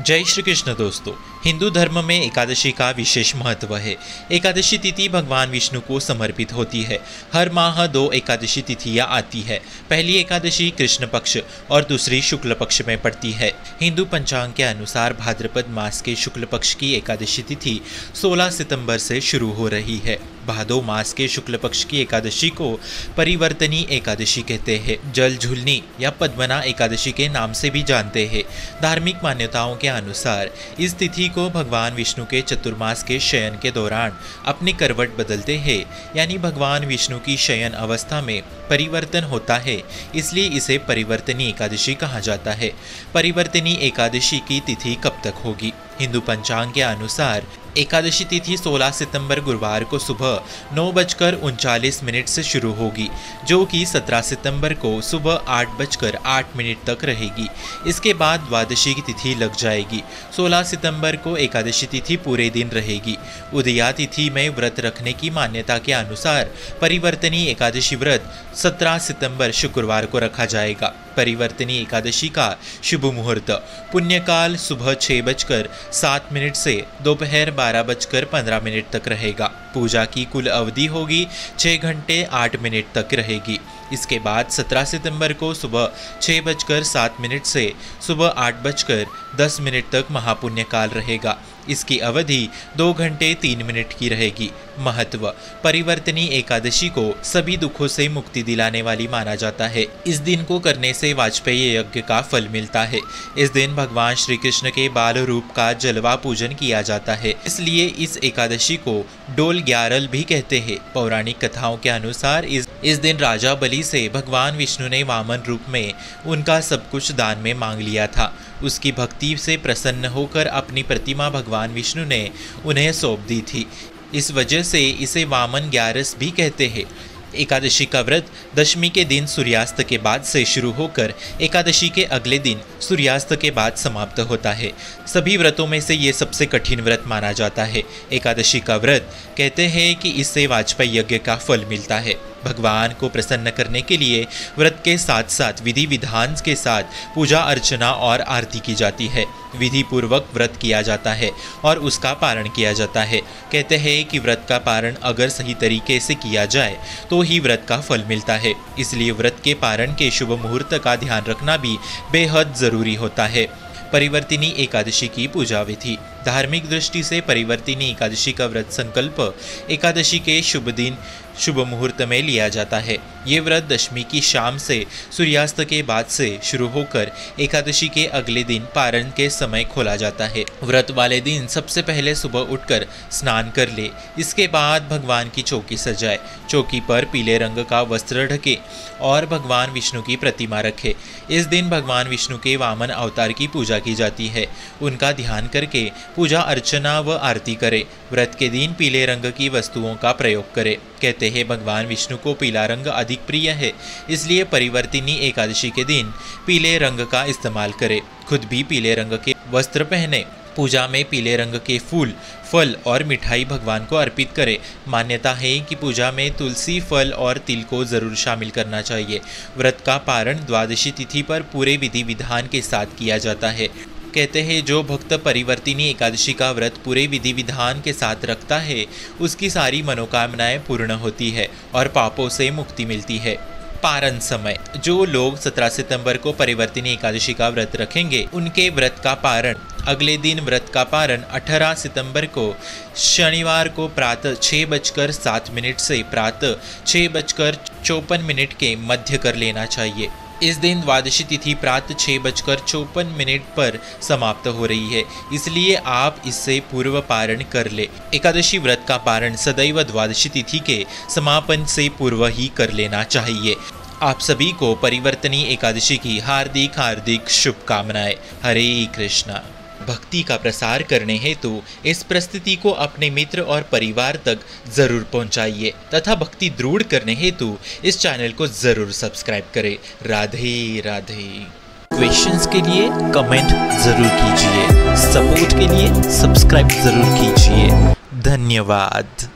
जय श्री कृष्ण दोस्तों। हिंदू धर्म में एकादशी का विशेष महत्व है। एकादशी तिथि भगवान विष्णु को समर्पित होती है। हर माह 2 एकादशी तिथियां आती है। पहली एकादशी कृष्ण पक्ष और दूसरी शुक्ल पक्ष में पड़ती है। हिंदू पंचांग के अनुसार भाद्रपद मास के शुक्ल पक्ष की एकादशी तिथि 16 सितंबर से शुरू हो रही है। भादो मास के शुक्ल पक्ष की एकादशी को परिवर्तनी एकादशी कहते हैं। जल झूलनी या पद्मना एकादशी के नाम से भी जानते हैं। धार्मिक मान्यताओं के अनुसार इस तिथि को भगवान विष्णु के चतुर्मास के शयन के दौरान अपनी करवट बदलते हैं, यानी भगवान विष्णु की शयन अवस्था में परिवर्तन होता है, इसलिए इसे परिवर्तनी एकादशी कहा जाता है। परिवर्तनी एकादशी की तिथि कब तक होगी? हिंदू पंचांग के अनुसार एकादशी तिथि 16 सितंबर गुरुवार को सुबह 9:39 से शुरू होगी, जो कि 17 सितंबर को सुबह 8:08 तक रहेगी। इसके बाद द्वादशी की तिथि लग जाएगी। 16 सितंबर को एकादशी तिथि पूरे दिन रहेगी। उदया तिथि में व्रत रखने की मान्यता के अनुसार परिवर्तनी एकादशी व्रत 17 सितंबर शुक्रवार को रखा जाएगा। परिवर्तनी एकादशी का शुभ मुहूर्त पुण्यकाल सुबह 6:07 से दोपहर 12:15 तक रहेगा। पूजा की कुल अवधि होगी 6 घंटे 8 मिनट तक रहेगी। इसके बाद 17 सितंबर को सुबह 6:07 से सुबह 8:10 तक महापुण्य काल रहेगा। इसकी अवधि 2 घंटे 3 मिनट की रहेगी। महत्व: परिवर्तनी एकादशी को सभी दुखों से मुक्ति दिलाने वाली माना जाता है। इस दिन को करने से वाजपेयी यज्ञ का फल मिलता है। इस दिन भगवान श्री कृष्ण के बाल रूप का जलवा पूजन किया जाता है, इसलिए इस एकादशी को डोल ग्यारल भी कहते हैं। पौराणिक कथाओं के अनुसार इस दिन राजा बलि से भगवान विष्णु ने वामन रूप में उनका सब कुछ दान में मांग लिया था। उसकी भक्ति से प्रसन्न होकर अपनी प्रतिमा भगवान विष्णु ने उन्हें सौंप दी थी। इस वजह से इसे वामन ग्यारस भी कहते हैं। एकादशी का व्रत दशमी के दिन सूर्यास्त के बाद से शुरू होकर एकादशी के अगले दिन सूर्यास्त के बाद समाप्त होता है। सभी व्रतों में से ये सबसे कठिन व्रत माना जाता है। एकादशी का व्रत कहते हैं कि इससे वाजपेयी यज्ञ का फल मिलता है। भगवान को प्रसन्न करने के लिए व्रत के साथ साथ विधि विधान के साथ पूजा अर्चना और आरती की जाती है। विधि पूर्वक व्रत किया जाता है और उसका पारण किया जाता है। कहते हैं कि व्रत का पारण अगर सही तरीके से किया जाए तो ही व्रत का फल मिलता है। इसलिए व्रत के पारण के शुभ मुहूर्त का ध्यान रखना भी बेहद जरूरी होता है। परिवर्तिनी एकादशी की पूजा विधि: धार्मिक दृष्टि से परिवर्तिनी एकादशी का व्रत संकल्प एकादशी के शुभ दिन शुभ मुहूर्त में लिया जाता है। ये व्रत दशमी की शाम से सूर्यास्त के बाद से शुरू होकर एकादशी के अगले दिन पारण के समय खोला जाता है। व्रत वाले दिन सबसे पहले सुबह उठकर स्नान कर ले। इसके बाद भगवान की चौकी सजाए। चौकी पर पीले रंग का वस्त्र ढके और भगवान विष्णु की प्रतिमा रखे। इस दिन भगवान विष्णु के वामन अवतार की पूजा की जाती है। उनका ध्यान करके पूजा अर्चना व आरती करे। व्रत के दिन पीले रंग की वस्तुओं का प्रयोग करे। कहते हैं भगवान विष्णु को पीला रंग अधिक प्रिय है, इसलिए परिवर्तिनी एकादशी के दिन पीले रंग का इस्तेमाल करे। खुद भी पीले रंग के वस्त्र पहने। पूजा में पीले रंग के फूल, फल और मिठाई भगवान को अर्पित करे। मान्यता है कि पूजा में तुलसी, फल और तिल को जरूर शामिल करना चाहिए। व्रत का पारण द्वादशी तिथि पर पूरे विधि विधान के साथ किया जाता है। कहते हैं जो भक्त परिवर्तिनी एकादशी का व्रत पूरे विधि विधान के साथ रखता है, उसकी सारी मनोकामनाएं पूर्ण होती है और पापों से मुक्ति मिलती है। पारण समय: जो लोग 17 सितंबर को परिवर्तिनी एकादशी का व्रत रखेंगे, उनके व्रत का पारण अगले दिन व्रत का पारण 18 सितंबर को शनिवार को प्रातः 6:07 से प्रातः 6:54 के मध्य कर लेना चाहिए। इस दिन द्वादशी तिथि प्रातः 6:54 पर समाप्त हो रही है, इसलिए आप इससे पूर्व पारण कर ले। एकादशी व्रत का पारण सदैव द्वादशी तिथि के समापन से पूर्व ही कर लेना चाहिए। आप सभी को परिवर्तनी एकादशी की हार्दिक शुभकामनाएं। हरे कृष्णा। भक्ति का प्रसार करने हेतु इस प्रस्तुति को अपने मित्र और परिवार तक जरूर पहुंचाइए तथा भक्ति दृढ़ करने हेतु इस चैनल को जरूर सब्सक्राइब करें। राधे राधे। क्वेश्चंस के लिए कमेंट जरूर कीजिए। सपोर्ट के लिए सब्सक्राइब जरूर कीजिए। धन्यवाद।